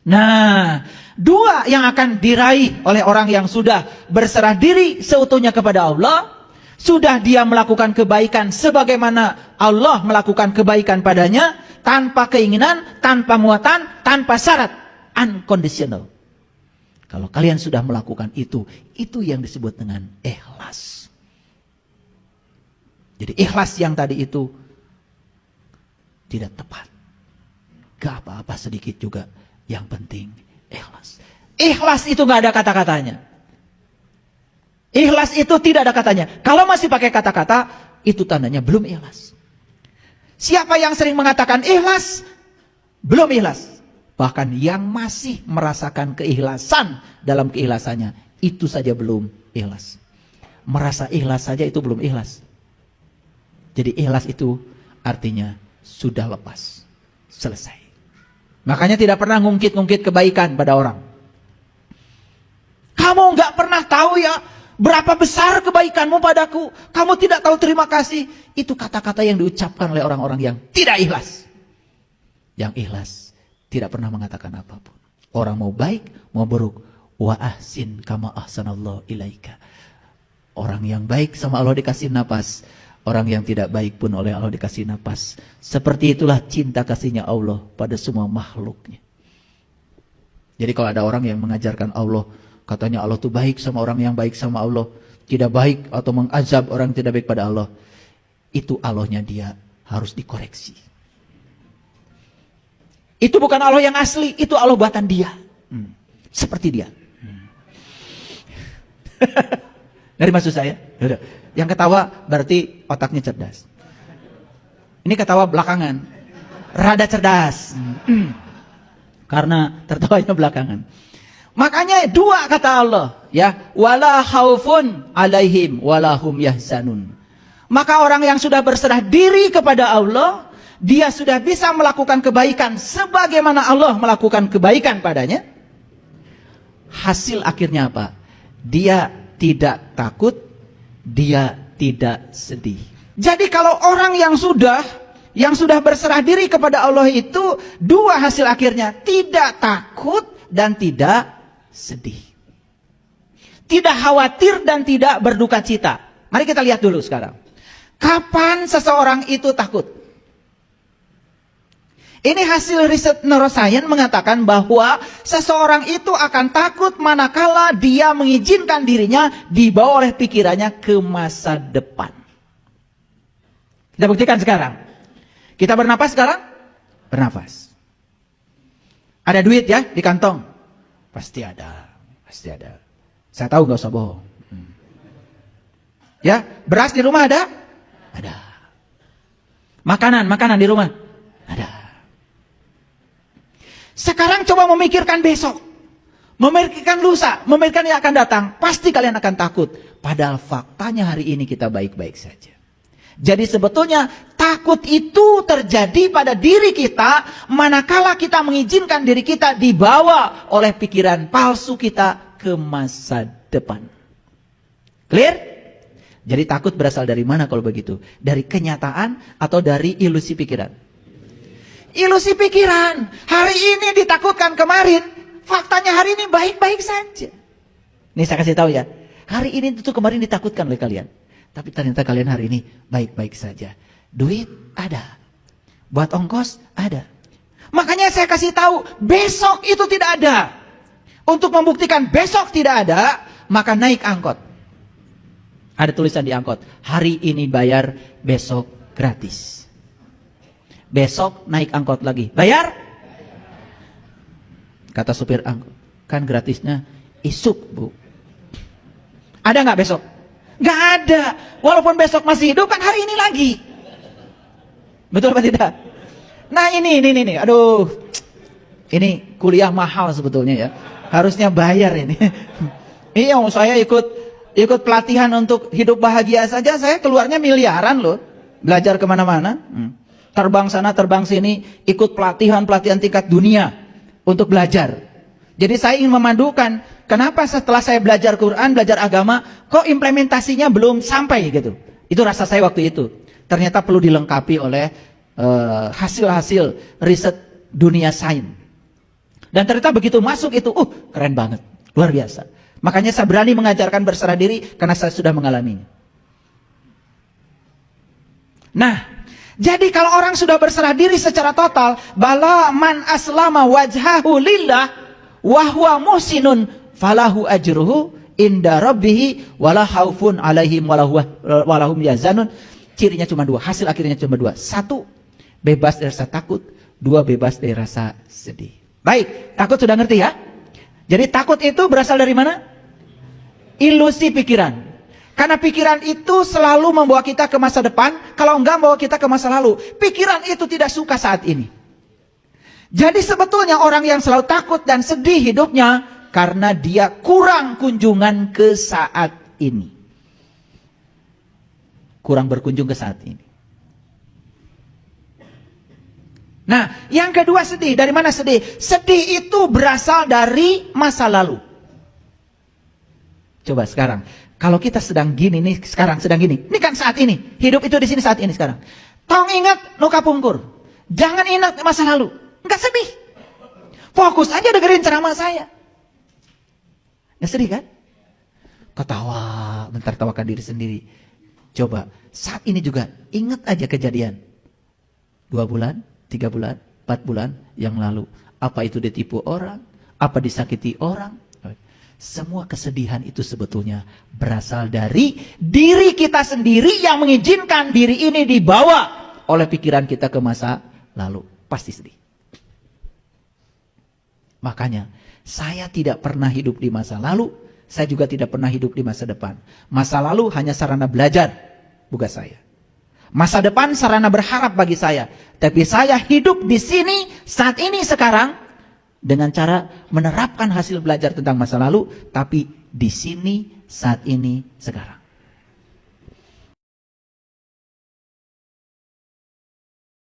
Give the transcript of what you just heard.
Nah, dua yang akan diraih oleh orang yang sudah berserah diri seutuhnya kepada Allah, sudah dia melakukan kebaikan sebagaimana Allah melakukan kebaikan padanya, tanpa keinginan, tanpa muatan, tanpa syarat, unconditional. Kalau kalian sudah melakukan itu yang disebut dengan ikhlas. Jadi ikhlas yang tadi itu tidak tepat. Gak apa-apa sedikit juga, yang penting ikhlas. Ikhlas itu gak ada kata-katanya. Ikhlas itu tidak ada katanya. Kalau masih pakai kata-kata, itu tandanya belum ikhlas. Siapa yang sering mengatakan ikhlas, belum ikhlas. Bahkan yang masih merasakan keikhlasan dalam keikhlasannya, itu saja belum ikhlas. Merasa ikhlas saja itu belum ikhlas. Jadi ikhlas itu artinya sudah lepas, selesai. Makanya tidak pernah ngungkit-ngungkit kebaikan pada orang. Kamu nggak pernah tahu ya berapa besar kebaikanmu padaku. Kamu tidak tahu terima kasih. Itu kata-kata yang diucapkan oleh orang-orang yang tidak ikhlas. Yang ikhlas tidak pernah mengatakan apapun. Orang mau baik, mau buruk. Wa ahsin kama ahsanallahu ilaika. Orang yang baik sama Allah dikasih napas. Orang yang tidak baik pun oleh Allah dikasih napas. Seperti itulah cinta kasihnya Allah pada semua makhluknya. Jadi kalau ada orang yang mengajarkan Allah, katanya Allah tuh baik sama orang yang baik sama Allah, tidak baik atau mengazab orang yang tidak baik pada Allah, itu Allahnya dia harus dikoreksi. Itu bukan Allah yang asli, itu Allah buatan dia. Seperti dia. Dari maksud saya? Yang ketawa berarti otaknya cerdas. Ini ketawa belakangan. Rada cerdas. Karena tertawanya belakangan. Makanya dua kata Allah, ya, wala khaufun alaihim walahum yahzanun. Maka orang yang sudah berserah diri kepada Allah, dia sudah bisa melakukan kebaikan sebagaimana Allah melakukan kebaikan padanya. Hasil akhirnya apa? Dia tidak takut, dia tidak sedih. Jadi kalau orang yang sudah berserah diri kepada Allah itu, dua hasil akhirnya, tidak takut dan tidak sedih. Tidak khawatir dan tidak berduka cita. Mari kita lihat dulu sekarang. Kapan seseorang itu takut? Ini hasil riset neuroscience mengatakan bahwa seseorang itu akan takut manakala dia mengizinkan dirinya dibawa oleh pikirannya ke masa depan. Kita buktikan sekarang. Kita bernapas sekarang? Bernapas. Ada duit ya di kantong? Pasti ada. Pasti ada. Saya tahu gak usah bohong. Ya, beras di rumah ada? Ada. Makanan di rumah? Ada. Sekarang coba memikirkan besok, memikirkan lusa, memikirkan yang akan datang. Pasti kalian akan takut. Padahal faktanya hari ini kita baik-baik saja. Jadi sebetulnya takut itu terjadi pada diri kita manakala kita mengizinkan diri kita dibawa oleh pikiran palsu kita ke masa depan. Clear? Jadi takut berasal dari mana kalau begitu? Dari kenyataan atau dari ilusi pikiran? Ilusi pikiran. Hari ini ditakutkan kemarin, faktanya hari ini baik-baik saja. Ini saya kasih tahu ya. Hari ini itu kemarin ditakutkan oleh kalian, tapi ternyata kalian hari ini baik-baik saja. Duit ada, buat ongkos ada. Makanya saya kasih tahu, besok itu tidak ada. Untuk membuktikan besok tidak ada, maka naik angkot. Ada tulisan di angkot, hari ini bayar, besok gratis. Besok naik angkot lagi, bayar? Kata supir angkot, kan gratisnya isuk bu. Ada nggak besok? Nggak ada. Walaupun besok masih hidup, kan hari ini lagi. Betul apa tidak? Nah ini, aduh, ini kuliah mahal sebetulnya ya. Harusnya bayar ini. Iya, saya ikut pelatihan untuk hidup bahagia saja, saya keluarnya miliaran loh. Belajar kemana-mana. Terbang sana, terbang sini, ikut pelatihan tingkat dunia untuk belajar. Jadi saya ingin memadukan, kenapa setelah saya belajar Quran, belajar agama, kok implementasinya belum sampai gitu. Itu rasa saya waktu itu. Ternyata perlu dilengkapi oleh hasil-hasil riset dunia sains. Dan ternyata begitu masuk itu, keren banget, luar biasa. Makanya saya berani mengajarkan berserah diri karena saya sudah mengalaminya. Nah, jadi kalau orang sudah berserah diri secara total, bala man aslama wajhahu lillah wa huwa muhsinun falahu ajruhu inda rabbih wala khaufun alaihim walahum yazanun. Cirinya cuma dua, hasil akhirnya cuma dua. Satu, bebas dari rasa takut. Dua, bebas dari rasa sedih. Baik, takut sudah ngerti ya? Jadi takut itu berasal dari mana? Ilusi pikiran. Karena pikiran itu selalu membawa kita ke masa depan, kalau enggak membawa kita ke masa lalu. Pikiran itu tidak suka saat ini. Jadi sebetulnya orang yang selalu takut dan sedih hidupnya, karena dia kurang kunjungan ke saat ini. Kurang berkunjung ke saat ini. Nah, yang kedua sedih. Dari mana sedih? Sedih itu berasal dari masa lalu. Coba sekarang. Kalau kita sedang gini nih, sekarang sedang gini. Ini kan saat ini. Hidup itu di sini saat ini sekarang. Tong ingat luka pungkur. Jangan ingat masa lalu. Enggak sedih. Fokus aja dengerin ceramah saya. Enggak sedih kan? Ketawa, bentar tawakan diri sendiri. Coba, saat ini juga ingat aja kejadian. 2 bulan, 3 bulan, 4 bulan yang lalu. Apa itu ditipu orang? Apa disakiti orang? Semua kesedihan itu sebetulnya berasal dari diri kita sendiri yang mengizinkan diri ini dibawa oleh pikiran kita ke masa lalu. Pasti sedih. Makanya saya tidak pernah hidup di masa lalu, saya juga tidak pernah hidup di masa depan. Masa lalu hanya sarana belajar, bukan saya. Masa depan sarana berharap bagi saya. Tapi saya hidup di sini, saat ini, sekarang, dengan cara menerapkan hasil belajar tentang masa lalu, tapi di sini, saat ini, sekarang.